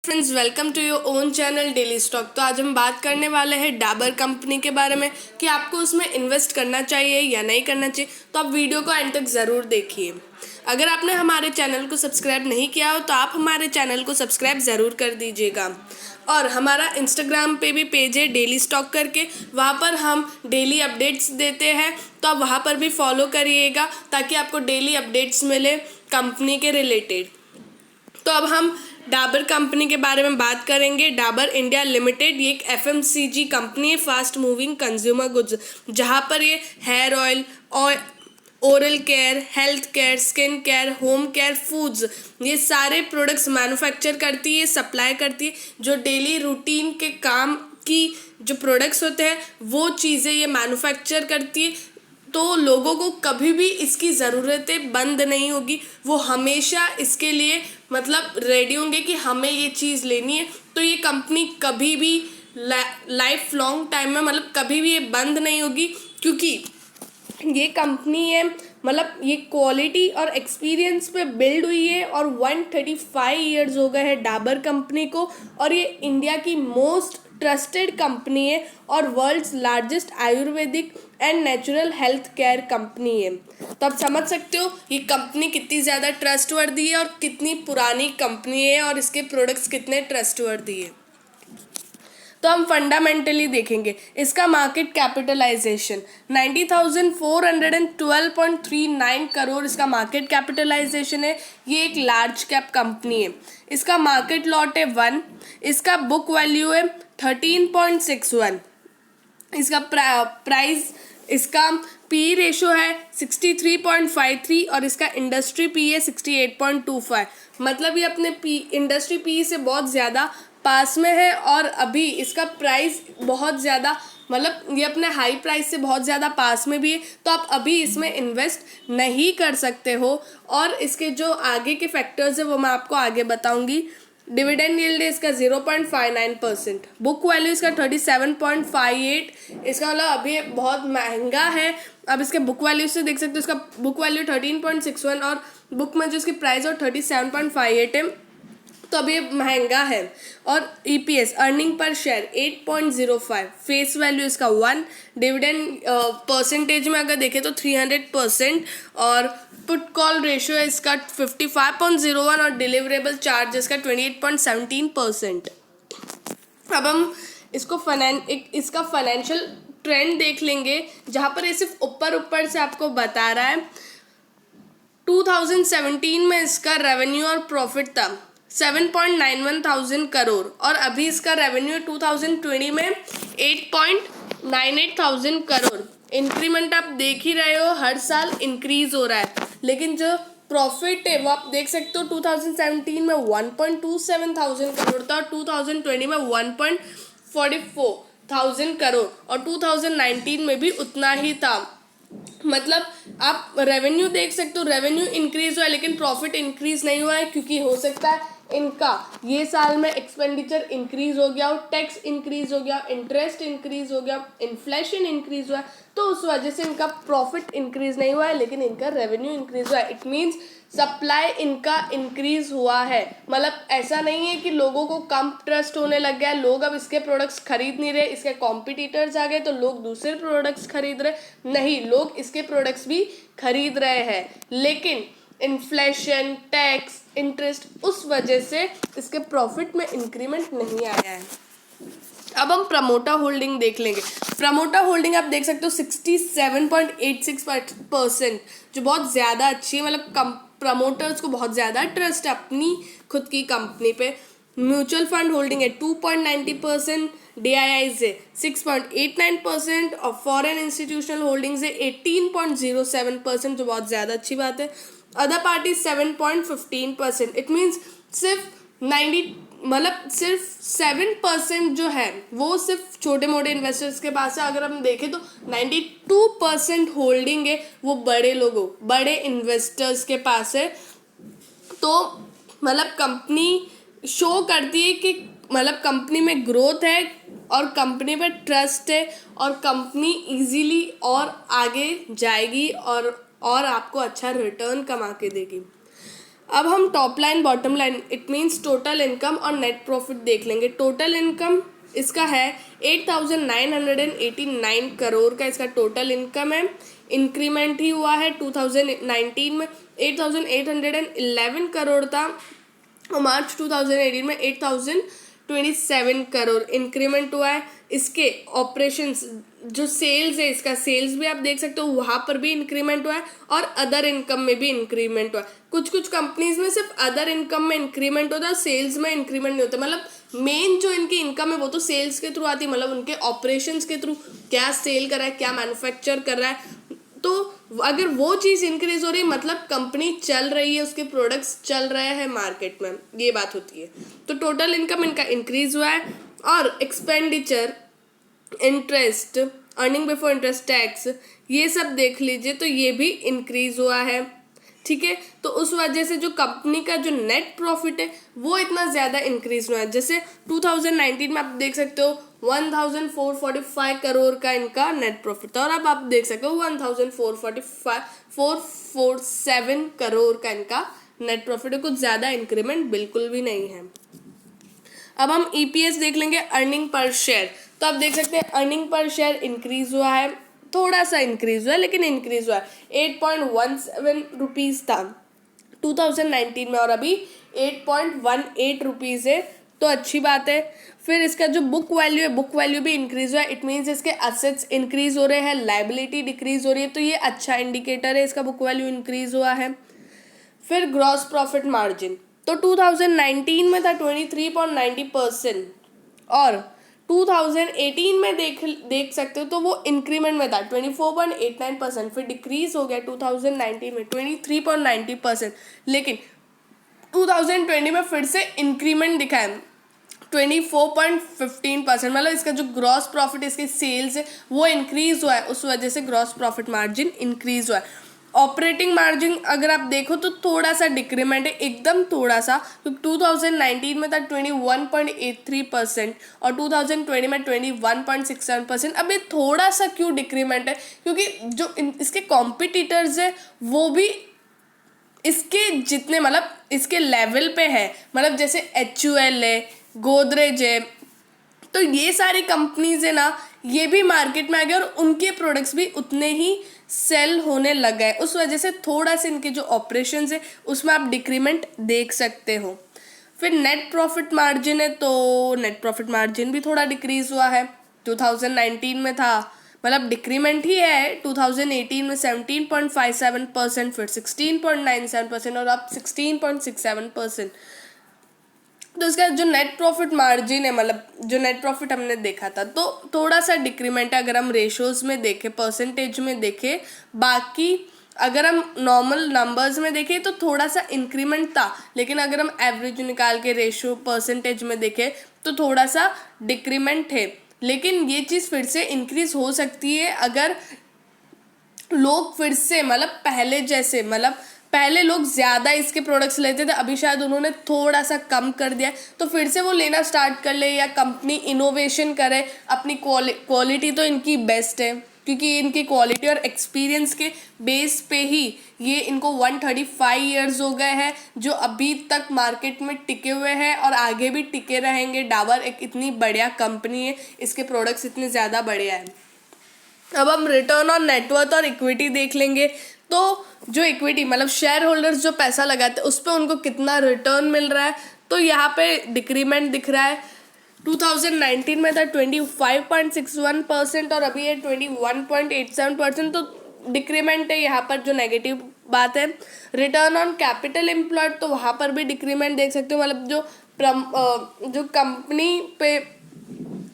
Friends, welcome to your own channel daily stock. तो आज हम बात करने वाले हैं डाबर कंपनी के बारे में कि आपको उसमें इन्वेस्ट करना चाहिए या नहीं करना चाहिए। तो आप वीडियो को एंड तक ज़रूर देखिए। अगर आपने हमारे चैनल को सब्सक्राइब नहीं किया हो तो आप हमारे चैनल को सब्सक्राइब ज़रूर कर दीजिएगा। और हमारा इंस्टाग्राम पे भी पेज है डेली स्टॉक करके, वहाँ पर हम डेली अपडेट्स देते हैं, तो आप वहाँ पर भी फॉलो करिएगा ताकि आपको डेली अपडेट्स मिले कंपनी के रिलेटेड। तो अब हम डाबर कंपनी के बारे में बात करेंगे। डाबर इंडिया लिमिटेड ये एक एफएमसीजी कंपनी है, फास्ट मूविंग कंज्यूमर गुड्स, जहाँ पर ये हेयर ऑयल और oral care, health care, skin care, home care, foods, ये सारे प्रोडक्ट्स मैन्युफैक्चर करती है, सप्लाई करती है। जो डेली रूटीन के काम की जो प्रोडक्ट्स होते हैं वो चीज़ें ये मैन्युफैक्चर करती है। तो लोगों को कभी भी इसकी ज़रूरतें बंद नहीं होगी, वो हमेशा इसके लिए रेडी होंगे कि हमें ये चीज़ लेनी है। तो ये कंपनी कभी भी लाइफ लॉन्ग टाइम में कभी भी ये बंद नहीं होगी, क्योंकि ये कंपनी है ये क्वालिटी और एक्सपीरियंस पे बिल्ड हुई है। और 135 ईयर्स हो गए हैं डाबर कंपनी को, और ये इंडिया की मोस्ट ट्रस्टेड कंपनी है और world's largest ayurvedic and natural health care company है। तो आप समझ सकते हो ये कंपनी कितनी ज़्यादा ट्रस्टवर्दी है और कितनी पुरानी कंपनी है और इसके प्रोडक्ट्स कितने ट्रस्टवर्दी है। तो हम फंडामेंटली देखेंगे इसका मार्केट कैपिटलाइजेशन 90,412.39 करोड़ इसका मार्केट कैपिटलाइजेशन है। ये एक लार्ज कैप कंपनी है। इसका मार्केट लॉट है 1। इसका बुक वैल्यू है 13.61। इसका प्राइस, इसका पी रेशो है 63.53 और इसका इंडस्ट्री पी है 68.25। ये अपने इंडस्ट्री पी से बहुत ज़्यादा पास में है। और अभी इसका प्राइस बहुत ज़्यादा ये अपने हाई प्राइस से बहुत ज़्यादा पास में भी है। तो आप अभी इसमें इन्वेस्ट नहीं कर सकते हो। और इसके जो आगे के फैक्टर्स है वो मैं आपको आगे बताऊंगी। डिविडेंड यील्ड है इसका 0.59%। बुक वैल्यू इसका 37.58। इसका अभी बहुत महंगा है। अब इसके बुक वैल्यू से देख सकते हो, इसका बुक वैल्यू 13.61 और बुक में जो इसकी प्राइस है 37.58 है। तो अभी महंगा है। और EPS earning per share 8.05, face value इसका 1, डिविडेंड परसेंटेज में अगर देखें तो 300%, और पुट कॉल रेशियो है इसका 55.01 और डिलीवरेबल चार्ज इसका 28.17%। अब हम इसका फाइनेंशियल ट्रेंड देख लेंगे, जहाँ पर ये सिर्फ ऊपर से आपको बता रहा है। 2017 में इसका रेवेन्यू और प्रॉफिट था 7.91 थाउजेंड करोड़, और अभी इसका रेवेन्यू 2020 में 8.98 थाउजेंड करोड़। इंक्रीमेंट आप देख ही रहे हो, हर साल इंक्रीज हो रहा है। लेकिन जो प्रॉफिट है वो आप देख सकते हो, 2017 में 1.27 थाउजेंड करोड़ था और 2020 में 1.44 थाउजेंड करोड़, और 2019 में भी उतना ही था। आप रेवेन्यू देख सकते हो, रेवेन्यू इंक्रीज हुआ है लेकिन प्रॉफिट इंक्रीज नहीं हुआ है, क्योंकि हो सकता है इनका ये साल में एक्सपेंडिचर इंक्रीज हो गया, टैक्स इंक्रीज हो गया, इंटरेस्ट इंक्रीज हो गया, इन्फ्लेशन इंक्रीज हुआ है, तो उस वजह से इनका प्रॉफिट इंक्रीज नहीं हुआ है लेकिन इनका रेवेन्यू इंक्रीज हुआ है। इट मीन्स सप्लाई इनका इंक्रीज हुआ है। ऐसा नहीं है कि लोगों को कम ट्रस्ट होने लग गया, लोग अब इसके प्रोडक्ट्स खरीद नहीं रहे, इसके कॉम्पिटिटर्स आ गए तो लोग दूसरे प्रोडक्ट्स खरीद रहे। नहीं, लोग इसके प्रोडक्ट्स भी खरीद रहे हैं, लेकिन इन्फ्लेशन, टैक्स, इंटरेस्ट, उस वजह से इसके प्रॉफिट में इंक्रीमेंट नहीं आया है। अब हम प्रमोटर होल्डिंग देख लेंगे। प्रमोटर होल्डिंग आप देख सकते हो 67.86%, जो बहुत ज़्यादा अच्छी है। प्रमोटर्स को बहुत ज़्यादा ट्रस्ट है अपनी खुद की कंपनी पे। म्यूचुअल फंड होल्डिंग है 2.90%, DIIs है 6.89% और फॉरेन इंस्टीट्यूशनल होल्डिंग्स है 18.07%, जो बहुत ज़्यादा अच्छी बात है। Other party 7.15%। इट मीन्स सिर्फ 7% जो है वो सिर्फ छोटे मोटे इन्वेस्टर्स के पास है। अगर हम देखें तो 92% होल्डिंग है वो बड़े इन्वेस्टर्स के पास है। तो कंपनी शो करती है कि कंपनी में ग्रोथ है और कंपनी पे ट्रस्ट है और कंपनी इजीली और आगे जाएगी और आपको अच्छा रिटर्न कमा के देगी। अब हम top line bottom line it means total income और नेट प्रॉफिट देख लेंगे। टोटल इनकम इसका है 8,989 करोड़ का इसका टोटल इनकम है। इंक्रीमेंट ही हुआ है 2019 में 8,811 करोड़ था और मार्च 2018 में 8,027 करोड़ इंक्रीमेंट हुआ है। इसके ऑपरेशंस जो सेल्स है, इसका सेल्स भी आप देख सकते हो, वहाँ पर भी इंक्रीमेंट हुआ है और अदर इनकम में भी इंक्रीमेंट हुआ है। कुछ कंपनीज में सिर्फ अदर इनकम में इंक्रीमेंट होता है, सेल्स में इंक्रीमेंट नहीं होता। मतलब मेन जो इनकी इनकम है वो तो सेल्स के थ्रू आती है, मतलब उनके ऑपरेशंस के थ्रू क्या सेल कर रहा है, क्या मैन्युफैक्चर कर रहा है। तो अगर वो चीज़ इंक्रीज हो रही है मतलब कंपनी चल रही है, उसके प्रोडक्ट्स चल रहे हैं मार्केट में, ये बात होती है। तो टोटल इनकम इनका इंक्रीज हुआ है और expenditure, interest, earning before interest, tax, ये सब देख लीजिए तो ये भी इंक्रीज हुआ है। ठीक है, तो उस वजह से जो कंपनी का जो नेट प्रॉफिट है वो इतना ज़्यादा इंक्रीज हुआ है। जैसे 2019 में आप देख सकते हो 1,445 करोड़ का इनका नेट प्रॉफिट था और अब आप देख सकते हो 1,447 करोड़ का इनका नेट प्रॉफिट है। कुछ ज़्यादा इंक्रीमेंट बिल्कुल भी नहीं है। अब हम ईपीएस देख लेंगे, अर्निंग पर शेयर। तो आप देख सकते हैं अर्निंग पर शेयर इंक्रीज हुआ है, थोड़ा सा इंक्रीज हुआ है लेकिन इंक्रीज हुआ है। 8.17 रुपीज़ था 2019 में और अभी 8.18 रुपीज़ है, तो अच्छी बात है। फिर इसका जो बुक वैल्यू है, बुक वैल्यू भी इंक्रीज हुआ है। इट मीन्स इसके असेट्स इंक्रीज हो रहे हैं, लाइबिलिटी डिक्रीज हो रही है, तो ये अच्छा इंडिकेटर है, इसका बुक वैल्यू इंक्रीज हुआ है। फिर ग्रॉस प्रॉफिट मार्जिन तो 2019 में था 23.90% और 2018 में देख सकते हो तो वो इंक्रीमेंट में था 24.89%, फिर डिक्रीज हो गया 2019 में 23.90%, लेकिन 2020 में फिर से इंक्रीमेंट दिखा है 24.15%। मतलब इसका जो ग्रॉस प्रॉफिट, इसके सेल्स है वो इंक्रीज हुआ है, उस वजह से ग्रॉस प्रॉफिट मार्जिन इंक्रीज हुआ है। ऑपरेटिंग मार्जिन अगर आप देखो तो थोड़ा सा डिक्रीमेंट है, एकदम थोड़ा सा, क्योंकि 2019 में था 21.83% और 2020 में 21.67%। अब ये थोड़ा सा क्यों डिक्रीमेंट है, क्योंकि जो इसके कॉम्पिटिटर्स है वो भी इसके जितने मतलब इसके लेवल पे है, मतलब जैसे HUL है, गोदरेज है, तो ये सारी कंपनीज है ना, ये भी मार्केट में आ गए और उनके प्रोडक्ट्स भी उतने ही सेल होने लग गए। उस वजह से थोड़ा सा इनके जो ऑपरेशंस है उसमें आप डिक्रीमेंट देख सकते हो। फिर नेट प्रॉफिट मार्जिन है तो नेट प्रॉफिट मार्जिन भी थोड़ा डिक्रीज हुआ है। 2019 में था, मतलब डिक्रीमेंट ही है, 2018 में 17.57%, फिर 16.97% और अब 16.67%। तो इसका जो नेट प्रॉफिट मार्जिन है, मतलब जो नेट प्रॉफिट हमने देखा था, तो थोड़ा सा डिक्रीमेंट है अगर हम रेशोज़ में देखें, परसेंटेज में देखें। बाकी अगर हम नॉर्मल नंबर्स में देखें तो थोड़ा सा इंक्रीमेंट था, लेकिन अगर हम एवरेज निकाल के रेशो परसेंटेज में देखें तो थोड़ा सा डिक्रीमेंट है। लेकिन ये चीज़ फिर से इंक्रीज हो सकती है अगर लोग फिर से मतलब पहले जैसे, मतलब पहले लोग ज़्यादा इसके प्रोडक्ट्स लेते थे, अभी शायद उन्होंने थोड़ा सा कम कर दिया, तो फिर से वो लेना स्टार्ट कर ले या कंपनी इनोवेशन करे। अपनी क्वालिटी तो इनकी बेस्ट है, क्योंकि इनकी क्वालिटी और एक्सपीरियंस के बेस पे ही ये इनको 135 ईयर्स हो गए हैं जो अभी तक मार्केट में टिके हुए हैं और आगे भी टिके रहेंगे। डाबर एक इतनी बढ़िया कंपनी है, इसके प्रोडक्ट्स इतने ज़्यादा बढ़िया हैं। अब हम रिटर्न ऑन नेटवर्थ और इक्विटी देख लेंगे। तो जो इक्विटी मतलब शेयर होल्डर्स जो पैसा लगाते हैं उस पर उनको कितना रिटर्न मिल रहा है, तो यहाँ पे डिक्रीमेंट दिख रहा है। 2019 में था 25.61% और अभी है 21.87%, तो डिक्रीमेंट है यहाँ पर, जो नेगेटिव बात है। रिटर्न ऑन कैपिटल एम्प्लॉयड तो वहाँ पर भी डिक्रीमेंट देख सकते हो, मतलब जो कंपनी पे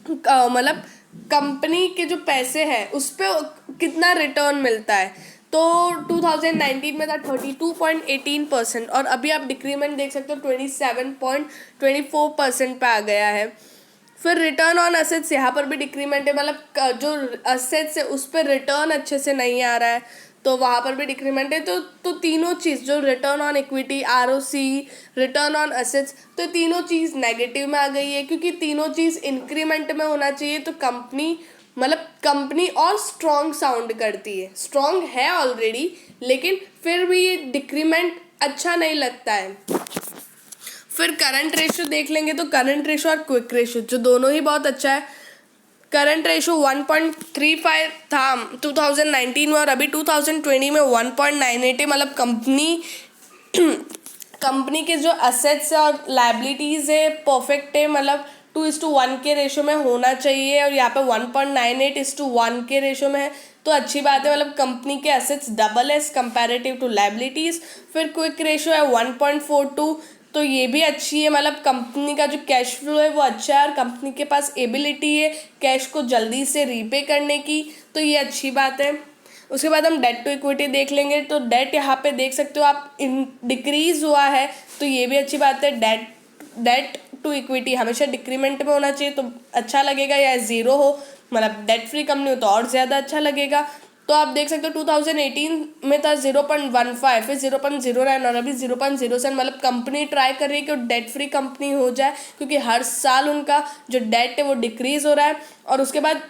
मतलब कंपनी के जो पैसे हैं उस पर कितना रिटर्न मिलता है। तो 2019 में था 32.18% और अभी आप डिक्रीमेंट देख सकते हो 27.24% पे आ गया है। फिर रिटर्न ऑन असेट्स, यहाँ पर भी डिक्रीमेंट है, मतलब जो असेट्स है उस पर रिटर्न अच्छे से नहीं आ रहा है, तो वहाँ पर भी डिक्रीमेंट है। तो तीनों चीज़, जो return on equity, ROC, return on assets, तो तीनों चीज़ नेगेटिव में आ गई है, क्योंकि तीनों चीज़ इंक्रीमेंट में होना चाहिए। तो कंपनी और स्ट्रॉन्ग साउंड करती है, स्ट्रॉन्ग है ऑलरेडी, लेकिन फिर भी ये डिक्रीमेंट अच्छा नहीं लगता है। फिर करंट रेशो देख लेंगे तो करंट रेशो और क्विक रेशो जो दोनों ही बहुत अच्छा है। करंट रेशो 1.35 था 2019 में और अभी 2020 में 1.98 है। मतलब कंपनी के जो असेट्स है और लाइबिलिटीज़ है परफेक्ट है, मतलब 2:1 के रेशो में होना चाहिए और यहाँ पे 1.98:1 के रेशो में है तो अच्छी बात है। मतलब कंपनी के असेट्स डबल है कंपैरेटिव टू लाइबिलिटीज़। फिर क्विक रेशो है 1.42 तो ये भी अच्छी है। मतलब कंपनी का जो कैश फ्लो है वो अच्छा है और कंपनी के पास एबिलिटी है कैश को जल्दी से रीपे करने की, तो ये अच्छी बात है। उसके बाद हम डेट टू इक्विटी देख लेंगे तो डेट यहाँ पे देख सकते हो आप डिक्रीज हुआ है तो ये भी अच्छी बात है। डेट टू इक्विटी हमेशा डिक्रीमेंट में होना चाहिए तो अच्छा लगेगा, या ज़ीरो हो मतलब डेट फ्री कंपनी हो तो और ज़्यादा अच्छा लगेगा। तो आप देख सकते हो 2018 में था 0.15, फिर 0.09 और अभी 0.07। मतलब कंपनी ट्राई कर रही है कि डेट फ्री कंपनी हो जाए क्योंकि हर साल उनका जो डेट है वो डिक्रीज़ हो रहा है। और उसके बाद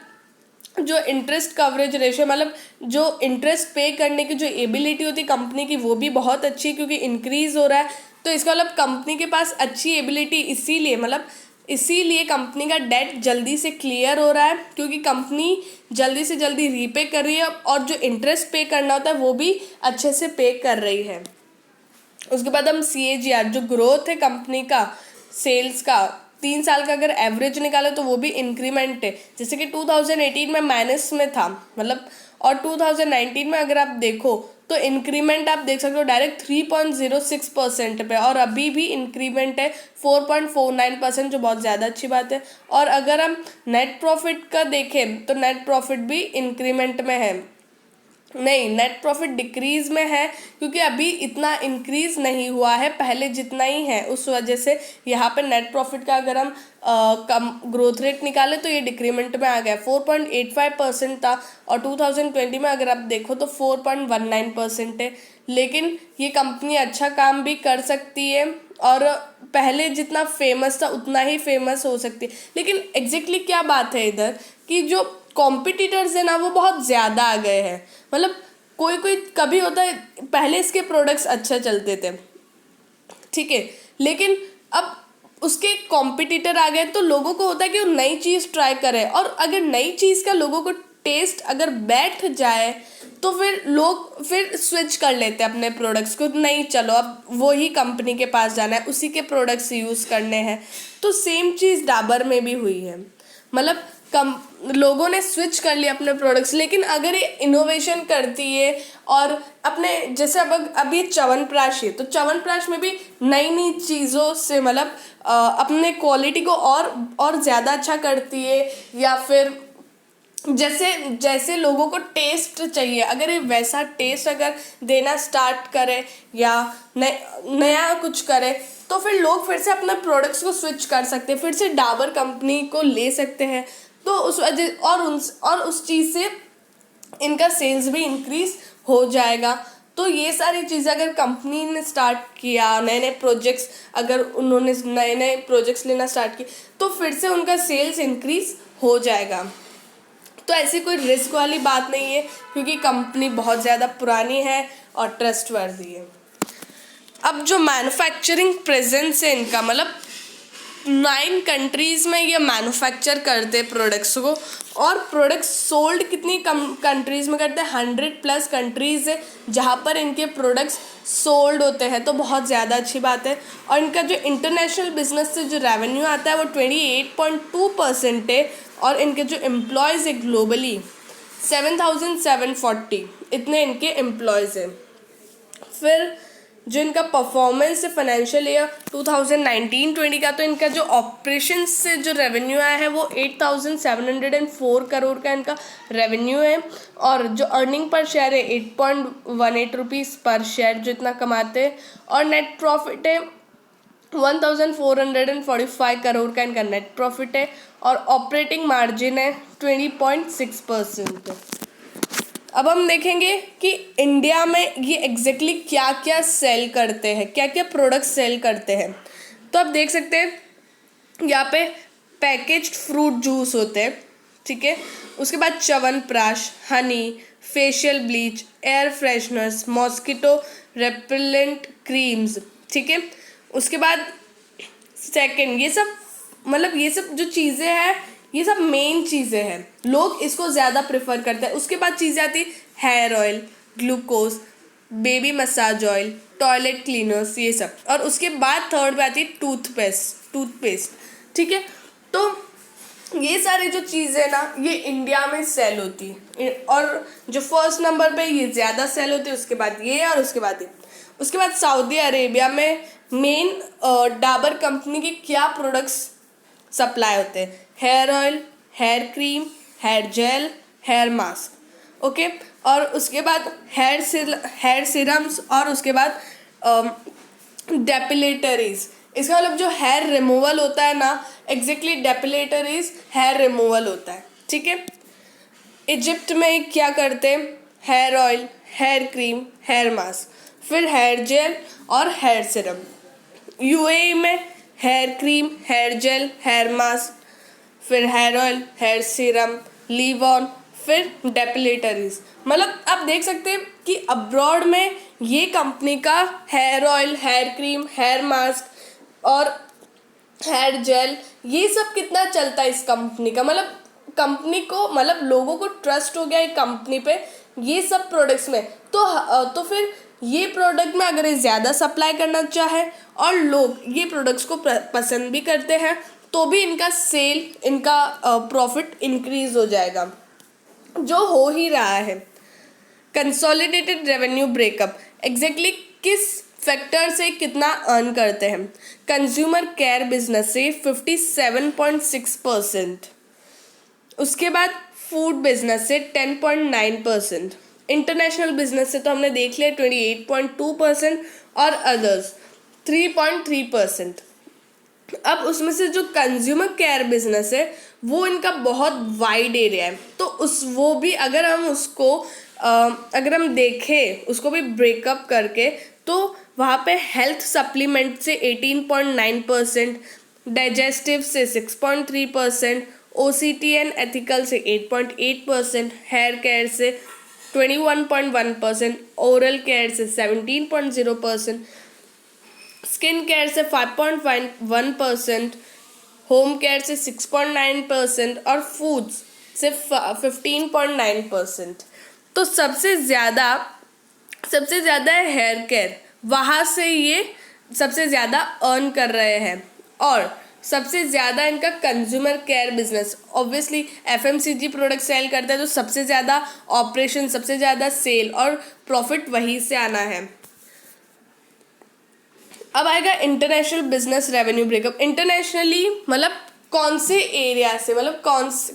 जो इंटरेस्ट कवरेज रेशियो मतलब जो इंटरेस्ट पे करने की जो एबिलिटी होती है कंपनी की वो भी बहुत अच्छी है क्योंकि इंक्रीज़ हो रहा है। तो इसका मतलब कंपनी के पास अच्छी एबिलिटी इसीलिए कंपनी का डेट जल्दी से क्लियर हो रहा है क्योंकि कंपनी जल्दी से जल्दी रीपे कर रही है और जो इंटरेस्ट पे करना होता है वो भी अच्छे से पे कर रही है। उसके बाद हम CAGR जो ग्रोथ है कंपनी का सेल्स का 3 साल का अगर एवरेज निकाले तो वो भी इंक्रीमेंट है। जैसे कि 2018 में माइनस में था मतलब, और 2019 में अगर आप देखो तो इंक्रीमेंट आप देख सकते हो डायरेक्ट 3.06% पे, और अभी भी इंक्रीमेंट है 4.49% जो बहुत ज़्यादा अच्छी बात है। और अगर हम नेट प्रॉफिट का देखें तो नेट प्रॉफिट भी इंक्रीमेंट में है, नहीं नेट प्रॉफिट डिक्रीज में है क्योंकि अभी इतना इंक्रीज नहीं हुआ है पहले जितना ही है, उस वजह से यहाँ पे नेट प्रॉफिट का अगर हम कम ग्रोथ रेट निकालें तो ये डिक्रीमेंट में आ गया। 4.85% था और 2020 में अगर आप देखो तो 4.19% है। लेकिन ये कंपनी अच्छा काम भी कर सकती है और पहले जितना फेमस था उतना ही फेमस हो सकती है। लेकिन एग्जैक्टली क्या बात है इधर कि जो कॉम्पिटिटर्स है ना वो बहुत ज़्यादा आ गए हैं। मतलब कोई कोई कभी होता है पहले इसके प्रोडक्ट्स अच्छा चलते थे, ठीक है, लेकिन अब उसके कॉम्पिटिटर आ गए तो लोगों को होता है कि वो नई चीज़ ट्राई करे, और अगर नई चीज़ का लोगों को टेस्ट अगर बैठ जाए तो फिर लोग फिर स्विच कर लेते हैं अपने प्रोडक्ट्स को, नहीं चलो अब वही कंपनी के पास जाना है उसी के प्रोडक्ट्स यूज़ करने हैं। तो सेम चीज़ डाबर में भी हुई है। मतलब लोगों ने स्विच कर लिया अपने प्रोडक्ट्स, लेकिन अगर ये इनोवेशन करती है और अपने जैसे अब अभी च्यवनप्राश है तो च्यवनप्राश में भी नई नई चीज़ों से मतलब अपने क्वालिटी को और ज़्यादा अच्छा करती है, या फिर जैसे जैसे लोगों को टेस्ट चाहिए अगर ये वैसा टेस्ट अगर देना स्टार्ट करे या नया कुछ करे तो फिर लोग फिर से अपने प्रोडक्ट्स को स्विच कर सकते हैं, फिर से डाबर कंपनी को ले सकते हैं। तो उस वजह और उस चीज़ से इनका सेल्स भी इंक्रीज हो जाएगा। तो ये सारी चीज़ें अगर कंपनी ने स्टार्ट किया, नए नए प्रोजेक्ट्स अगर उन्होंने नए नए प्रोजेक्ट्स लेना स्टार्ट किए तो फिर से उनका सेल्स इंक्रीज हो जाएगा। तो ऐसी कोई रिस्क वाली बात नहीं है क्योंकि कंपनी बहुत ज़्यादा पुरानी है और ट्रस्टवर्दी है। अब जो मैन्युफैक्चरिंग प्रेजेंस है इनका मतलब 9 कंट्रीज़ में ये मैन्युफैक्चर करते हैं प्रोडक्ट्स को, और प्रोडक्ट्स सोल्ड कितनी कम कंट्रीज़ में करते हैं 100+ कंट्रीज़ है जहाँ पर इनके प्रोडक्ट्स सोल्ड होते हैं, तो बहुत ज़्यादा अच्छी बात है। और इनका जो इंटरनेशनल बिजनेस से जो रेवेन्यू आता है वो 28.2% है, और इनके जो एम्प्लॉयज़ है ग्लोबली 7,740 इतने इनके एम्प्लॉयज़ हैं। फिर जो इनका परफॉर्मेंस है फाइनेंशियल ईयर 2019-20 का, तो इनका जो ऑपरेशन से जो रेवेन्यू आया है वो 8,704 करोड़ का इनका रेवेन्यू है, और जो अर्निंग पर शेयर है 8.18 रुपीज़ पर शेयर जो इतना कमाते हैं, और नेट प्रॉफिट है 1,445 करोड़ का इनका नेट प्रॉफिट है, और ऑपरेटिंग मार्जिन है 20.6%। अब हम देखेंगे कि इंडिया में ये एग्जैक्टली क्या क्या सेल करते हैं, क्या क्या प्रोडक्ट्स सेल करते हैं। तो आप देख सकते हैं यहाँ पे पैकेज्ड फ्रूट जूस होते हैं, ठीक है, उसके बाद chyawanprash, Honey, facial bleach, air fresheners, mosquito repellent creams, ठीक है। उसके बाद सेकंड, ये सब मतलब ये सब जो चीज़ें हैं ये सब मेन चीज़ें हैं, लोग इसको ज़्यादा प्रेफर करते हैं। उसके बाद चीज़ें आती है hair oil, glucose, baby massage oil, toilet cleaners, ये सब। और उसके बाद थर्ड पे आती है टूथपेस्ट, ठीक है। तो ये सारी जो चीज़ें ना ये इंडिया में सेल होती है, और जो फर्स्ट नंबर पे ये ज़्यादा सेल होती है, उसके बाद ये, और उसके बाद ये। उसके बाद सऊदी अरेबिया में मेन डाबर कंपनी के क्या प्रोडक्ट्स सप्लाई होते हैं? Hair oil, hair cream, hair gel, hair mask, okay. और उसके बाद हेयर सीरम्स, और उसके बाद डेपिलेटरीज। इसका मतलब जो हेयर रिमूवल होता है ना, एग्जैक्टली डेपिलेटरीज हेयर रिमूवल होता है, ठीक है। इजिप्ट में क्या करते हैं? Hair oil, hair cream, hair mask, फिर हेयर जेल और हेयर सीरम। यूएई में hair cream, hair gel, hair mask, फिर hair oil, hair serum, leave on, फिर डेपिलेटरीज। मतलब आप देख सकते हैं कि अब्रॉड में ये कंपनी का hair oil, hair cream, hair mask और हेयर जेल ये सब कितना चलता है इस कंपनी का। मतलब कंपनी को, मतलब लोगों को ट्रस्ट हो गया है कंपनी पे ये सब प्रोडक्ट्स में। तो फिर ये प्रोडक्ट में अगर ये ज़्यादा सप्लाई करना चाहे और लोग ये प्रोडक्ट्स को पसंद भी करते हैं तो भी इनका सेल, इनका प्रॉफिट इंक्रीज हो जाएगा, जो हो ही रहा है। कंसोलिडेटेड रेवेन्यू ब्रेकअप, एग्जैक्टली किस फैक्टर से कितना अर्न करते हैं? कंज्यूमर केयर बिजनेस से 57.6%, उसके बाद फूड बिजनेस से 10.9%, इंटरनेशनल बिजनेस से तो हमने देख लिया 28.2% और अदर्स 3.3%। अब उसमें से जो कंज्यूमर केयर बिजनेस है वो इनका बहुत वाइड एरिया है, तो वो भी अगर हम देखें उसको भी ब्रेकअप करके, तो वहाँ पे हेल्थ सप्लीमेंट से 18.9%, डाइजेस्टिव से 6.3%, OCT एंड एथिकल से 8.8%, हेयर केयर से 21.1%, ओरल केयर से 17.0%, स्किन केयर से 5.1%, होम केयर से 6.9% और फूड्स से 15.9%। तो सबसे ज़्यादा है हेयर केयर, वहाँ से ये सबसे ज़्यादा अर्न कर रहे हैं। और सबसे ज़्यादा इनका consumer care business, obviously FMCG product sell करता है तो सबसे ज़्यादा ऑपरेशन, सबसे ज़्यादा सेल और प्रॉफिट वहीं से आना है। अब आएगा international business revenue breakup. Internationally मतलब कौन से एरिया से, मतलब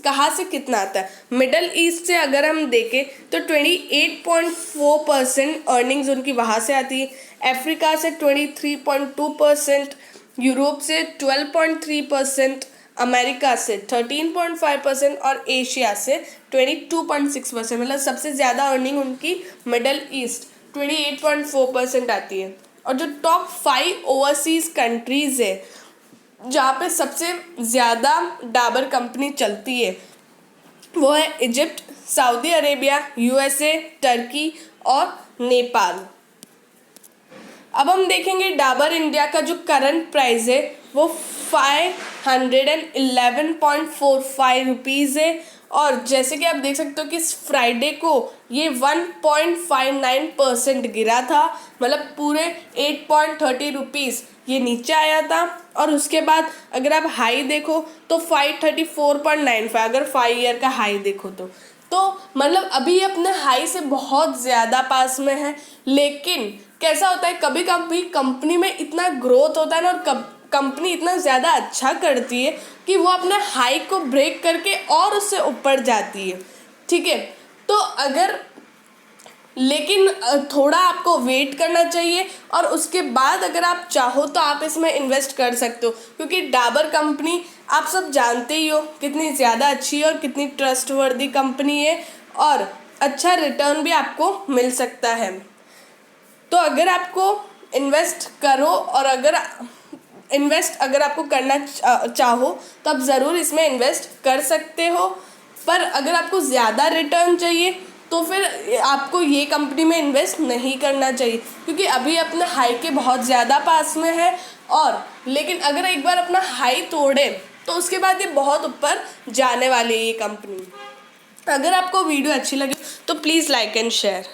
कहाँ से कितना आता है? मिडल ईस्ट से अगर हम देखें तो 28.4% अर्निंग्स उनकी वहाँ से आती है, अफ्रीका से 23.2%, यूरोप से 12.3%, अमेरिका से 13.5% और एशिया से 22.6%। मतलब सबसे ज़्यादा अर्निंग उनकी मिडल ईस्ट 28.4% आती है। और जो टॉप 5 ओवरसीज़ कंट्रीज़ है जहाँ पे सबसे ज़्यादा डाबर कंपनी चलती है वो है Egypt, Saudi Arabia, USA, Turkey और नेपाल। अब हम देखेंगे डाबर इंडिया का जो करंट प्राइस है वो 511.45 रुपीज़ है। और जैसे कि आप देख सकते हो कि इस फ्राइडे को ये 1.59% गिरा था, मतलब पूरे 8.30 रुपीज़ ये नीचे आया था। और उसके बाद अगर आप हाई देखो तो 534.95, अगर 5 ईयर का हाई देखो तो मतलब अभी अपने हाई से बहुत ज़्यादा पास में है। लेकिन कैसा होता है, कभी कभी कंपनी में इतना ग्रोथ होता है ना, और कंपनी इतना ज़्यादा अच्छा करती है कि वो अपने हाई को ब्रेक करके और उससे ऊपर जाती है, ठीक है। तो लेकिन थोड़ा आपको वेट करना चाहिए, और उसके बाद अगर आप चाहो तो आप इसमें इन्वेस्ट कर सकते हो, क्योंकि डाबर कंपनी आप सब जानते ही हो कितनी ज़्यादा अच्छी है और कितनी ट्रस्टवर्दी कंपनी है, और अच्छा रिटर्न भी आपको मिल सकता है। तो अगर आपको इन्वेस्ट अगर आपको करना चाहो तो आप ज़रूर इसमें इन्वेस्ट कर सकते हो। पर अगर आपको ज़्यादा रिटर्न चाहिए तो फिर आपको ये कंपनी में इन्वेस्ट नहीं करना चाहिए, क्योंकि अभी अपना हाई के बहुत ज़्यादा पास में है। और लेकिन अगर एक बार अपना हाई तोड़े तो उसके बाद ये बहुत ऊपर जाने वाली है ये कंपनी। अगर आपको वीडियो अच्छी लगी तो प्लीज़ लाइक एंड शेयर।